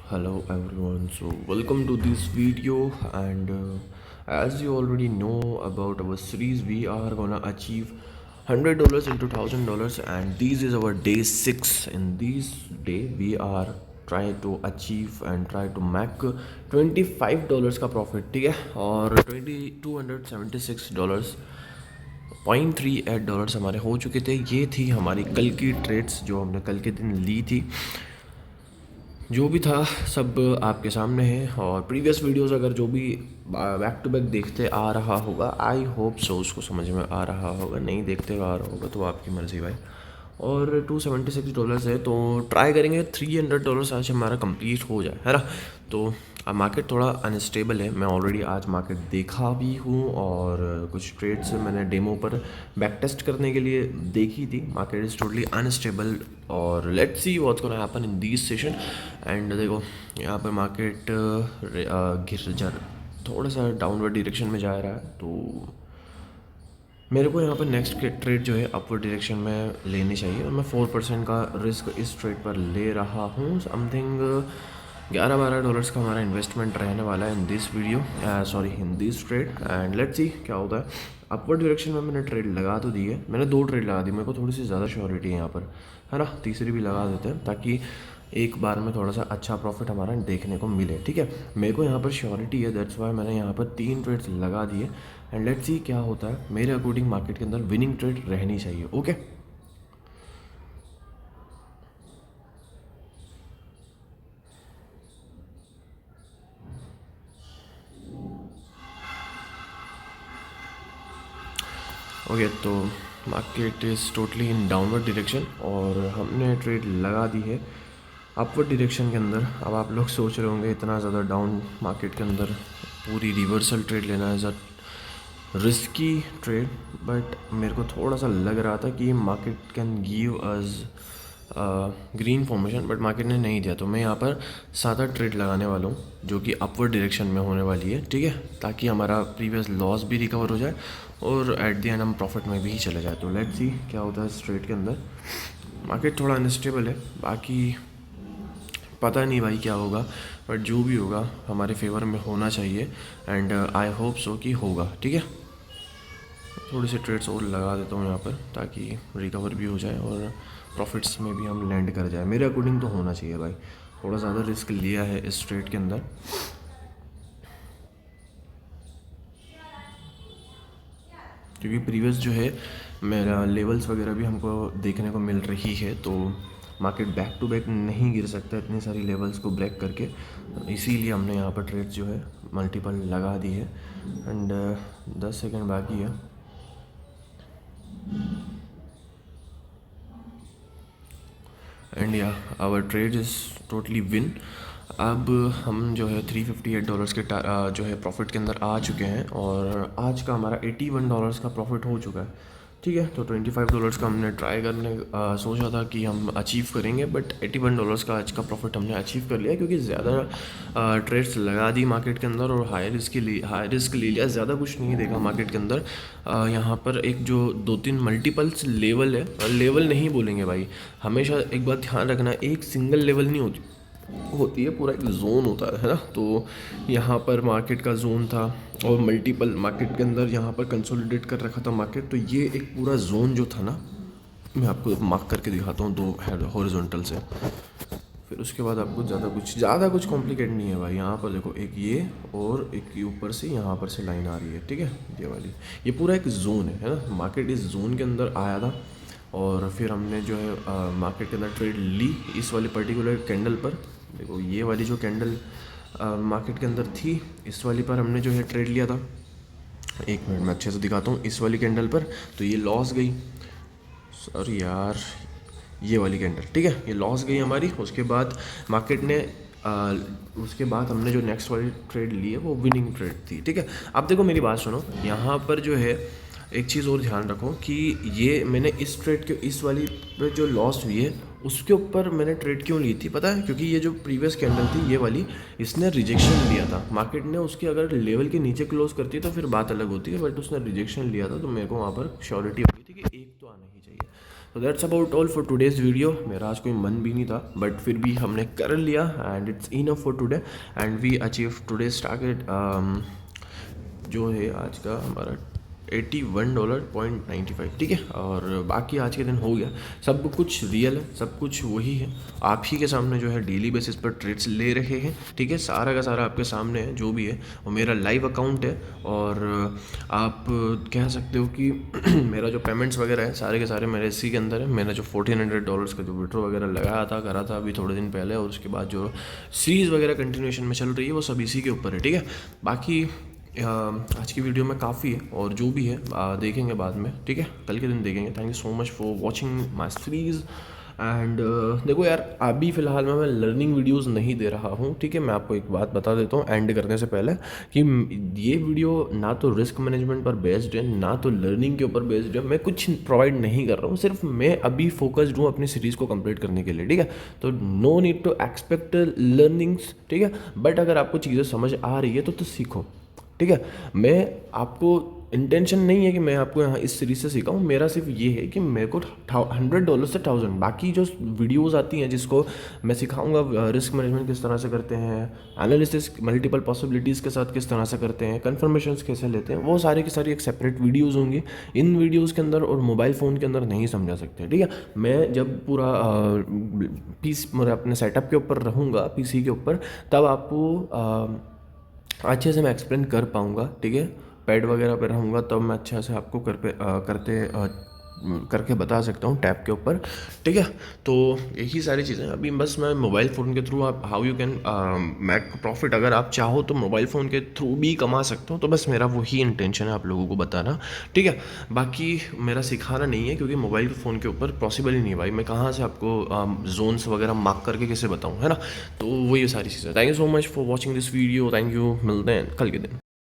Hello everyone, so welcome to this video. And as you already know about our series, we are gonna achieve $100 into $1,000, and this is our day 6. In this day we are trying to achieve and try to make $25 का profit, ठीक है, और $276 $0.38 हमारे हो चुके थे। ये थी हमारी कल की ट्रेड्स जो हमने कल के दिन ली थी। जो भी था सब आपके सामने है, और प्रीवियस वीडियोस अगर जो भी बैक टू बैक देखते आ रहा होगा, आई होप सो उसको समझ में आ रहा होगा। नहीं देखते आ रहा होगा तो आपकी मर्ज़ी भाई। और $276 है, तो ट्राई करेंगे $300 आज हमारा कंप्लीट हो जाए, है ना। तो अब मार्केट थोड़ा अनस्टेबल है। मैं ऑलरेडी आज मार्केट देखा भी हूँ, और कुछ ट्रेड्स मैंने डेमो पर बैक टेस्ट करने के लिए देखी थी। मार्केट इज़ टोटली अनस्टेबल, और let's see what's gonna happen in this session. And देखो यहाँ पर मार्केट गिर जा थोड़ा सा डाउनवर्ड डायरेक्शन में जा रहा है, तो मेरे को यहाँ पर नेक्स्ट ट्रेड जो है अपवर्ड डायरेक्शन में लेनी चाहिए, और मैं 4% का रिस्क इस ट्रेड पर ले रहा हूँ। समथिंग $11-12 का हमारा इन्वेस्टमेंट रहने वाला है in this video, sorry in this trade. And let's see क्या होता है। अपवर्ड डायरेक्शन में मैंने ट्रेड लगा तो दी है, मैंने 2 ट्रेड लगा दी। मेरे को थोड़ी सी ज़्यादा श्योरिटी है यहाँ पर, है ना। तीसरी भी लगा देते हैं ताकि एक बार में थोड़ा सा अच्छा प्रॉफिट हमारा देखने को मिले, ठीक है। मेरे को यहाँ पर श्योरिटी है, दैट्स वाई मैंने यहाँ पर 3 ट्रेड्स लगा दिए। एंड लेट्स सी क्या होता है। मेरे अकॉर्डिंग मार्केट के अंदर विनिंग ट्रेड रहनी चाहिए, ओके। ओके, तो market is totally in downward direction, और हमने ट्रेड लगा दी है अपवर्ड डायरेक्शन के अंदर। अब आप लोग सोच रहे होंगे इतना ज़्यादा डाउन मार्केट के अंदर पूरी रिवर्सल ट्रेड लेना है, रिस्की ट्रेड। बट मेरे को थोड़ा सा लग रहा था कि market can give us green formation, but market ने नहीं दिया। तो मैं यहाँ पर 7 ट्रेड लगाने वाला हूँ जो कि अपवर्ड डायरेक्शन में होने वाली है, ठीक है, ताकि हमारा प्रीवियस लॉस भी रिकवर हो जाए और एट द एंड हम प्रॉफिट में भी चले जाए। तो लेट्स सी क्या होता है इस ट्रेड के अंदर। मार्केट थोड़ा अनस्टेबल है, बाकी पता नहीं भाई क्या होगा, बट जो भी होगा हमारे फेवर में होना चाहिए। एंड आई होप सो कि होगा, ठीक है। थोड़ी सी ट्रेड्स और लगा देता हूँ यहाँ पर ताकि रिकवर भी हो जाए और प्रॉफिट्स में भी हम लैंड कर जाए। मेरे अकॉर्डिंग तो होना चाहिए भाई। थोड़ा ज़्यादा रिस्क लिया है इस ट्रेड के अंदर। क्योंकि प्रीवियस जो है मेरा लेवल्स वगैरह भी हमको देखने को मिल रही है, तो मार्केट बैक टू बैक नहीं गिर सकता इतनी सारी लेवल्स को ब्रेक करके। इसीलिए हमने यहाँ पर ट्रेड्स जो है मल्टीपल लगा दी है। एंड 10 सेकेंड बाकी है। एंड या our trade is totally win. अब हम जो है $358 के जो है प्रॉफिट के अंदर आ चुके हैं, और आज का हमारा $81 का प्रॉफिट हो चुका है, ठीक है। तो $25 का हमने ट्राई करने सोचा था कि हम अचीव करेंगे, बट $81 का आज का प्रॉफिट हमने अचीव कर लिया, क्योंकि ज़्यादा ट्रेड्स लगा दी मार्केट के अंदर और हाई रिस्क ले लिया। ज़्यादा कुछ नहीं देखा मार्केट के अंदर। यहाँ पर एक जो 2-3 मल्टीपल्स लेवल है, लेवल नहीं बोलेंगे भाई, हमेशा एक बात ध्यान रखना, एक सिंगल लेवल नहीं होती है, पूरा एक जोन होता है ना। तो यहाँ पर मार्केट का जोन था, और मल्टीपल मार्केट के अंदर यहाँ पर कंसोलिडेट कर रखा था मार्केट। तो ये एक पूरा जोन जो था ना, मैं आपको मार्क करके दिखाता हूँ 2 हॉरिजॉन्टल से। फिर उसके बाद आपको ज़्यादा कुछ कॉम्प्लिकेट नहीं है भाई। यहाँ पर देखो, एक ये और एक ये ऊपर से यहाँ पर से लाइन आ रही है, ठीक है, ये वाली। ये पूरा एक जोन है ना। मार्केट इस जोन के अंदर आया था, और फिर हमने जो है मार्केट के अंदर ट्रेड ली इस वाली पर्टिकुलर कैंडल पर। देखो ये वाली जो कैंडल मार्केट के अंदर थी, इस वाली पर हमने जो है ट्रेड लिया था। एक मिनट में अच्छे से दिखाता हूँ। इस वाली कैंडल पर तो ये लॉस गई, सॉरी यार, ये वाली कैंडल, ठीक है, ये लॉस गई हमारी। उसके बाद मार्केट ने उसके बाद हमने जो नेक्स्ट वाली ट्रेड ली है वो विनिंग ट्रेड थी, ठीक है। अब देखो मेरी बात सुनो, यहाँ पर जो है एक चीज़ और ध्यान रखो कि ये मैंने इस ट्रेड के इस वाली पे जो लॉस हुई है उसके ऊपर मैंने ट्रेड क्यों ली थी पता है? क्योंकि ये जो प्रीवियस कैंडल थी ये वाली, इसने रिजेक्शन लिया था मार्केट ने। उसके अगर लेवल के नीचे क्लोज करती तो फिर बात अलग होती है, बट उसने रिजेक्शन लिया था, तो मेरे को वहाँ पर श्योरिटी हो गई थी कि एक तो आना ही चाहिए। तो that's about all for today's video. मेरा आज कोई मन भी नहीं था, बट फिर भी हमने कर लिया and it's enough for today and we achieve today's target. जो है आज का हमारा $81.95, ठीक है। और बाकी आज के दिन हो गया, सब कुछ रियल है, सब कुछ वही है। आप ही के सामने जो है डेली बेसिस पर ट्रेड्स ले रहे हैं, ठीक है। सारा का सारा आपके सामने है जो भी है, और मेरा लाइव अकाउंट है। और आप कह सकते हो कि मेरा जो पेमेंट्स वगैरह है सारे के सारे मेरे इसी के अंदर है। मैंने जो $1400 का जो विड्रॉ वगैरह लगाया था, करा था अभी थोड़े दिन पहले, और उसके बाद जो सीरीज़ वगैरह कंटिन्यूएशन में चल रही है वो सब इसी के ऊपर है, ठीक है। बाकी आज की वीडियो में काफ़ी है, और जो भी है देखेंगे बाद में, ठीक है, कल के दिन देखेंगे। Thank you so much for watching my series. And देखो यार, अभी फ़िलहाल में मैं लर्निंग वीडियोस नहीं दे रहा हूँ, ठीक है। मैं आपको एक बात बता देता हूँ एंड करने से पहले कि ये वीडियो ना तो रिस्क मैनेजमेंट पर बेस्ड है, ना तो लर्निंग के ऊपर बेस्ड है। मैं कुछ प्रोवाइड नहीं कर रहा हूँ, सिर्फ मैं अभी फोकस्ड हूँ अपनी सीरीज़ को कंप्लीट करने के लिए, ठीक है। तो no need to expect learnings, ठीक है। बट अगर आपको चीज़ें समझ आ रही है तो सीखो, ठीक है। मैं आपको इंटेंशन नहीं है कि मैं आपको यहाँ इस सीरीज से सिखाऊँ, मेरा सिर्फ ये है कि मेरे को $100 से 1000, बाकी जो वीडियोस आती हैं जिसको मैं सिखाऊंगा रिस्क मैनेजमेंट किस तरह से करते हैं, एनालिसिस मल्टीपल पॉसिबिलिटीज़ के साथ किस तरह से करते हैं, कन्फर्मेशंस कैसे लेते हैं, वो सारी की सारी एक सेपरेट वीडियोज़ होंगी इन वीडियोज़ के अंदर, और मोबाइल फ़ोन के अंदर नहीं समझा सकते, ठीक है। मैं जब पूरा पीस मेरा अपने सेटअप के ऊपर रहूँगा, पीसी के ऊपर, तब आपको अच्छे से मैं एक्सप्लेन कर पाऊँगा, ठीक है। पैड वगैरह पे रहूँगा तब मैं अच्छा से आपको करके बता सकता हूँ टैब के ऊपर, ठीक है। तो यही सारी चीज़ें अभी बस मैं मोबाइल फ़ोन के थ्रू, आप how you can make profit, अगर आप चाहो तो मोबाइल फ़ोन के थ्रू भी कमा सकते हो। तो बस मेरा वही इंटेंशन है आप लोगों को बताना, ठीक है। बाकी मेरा सिखाना नहीं है, क्योंकि मोबाइल फ़ोन के ऊपर पॉसिबल ही नहीं है भाई। मैं कहाँ से आपको जोन्स वगैरह मार्क करके कैसे बताऊँ, है ना। तो वही सारी चीज़ें। Thank you so much for watching this video. Thank you, मिलते हैं कल के दिन।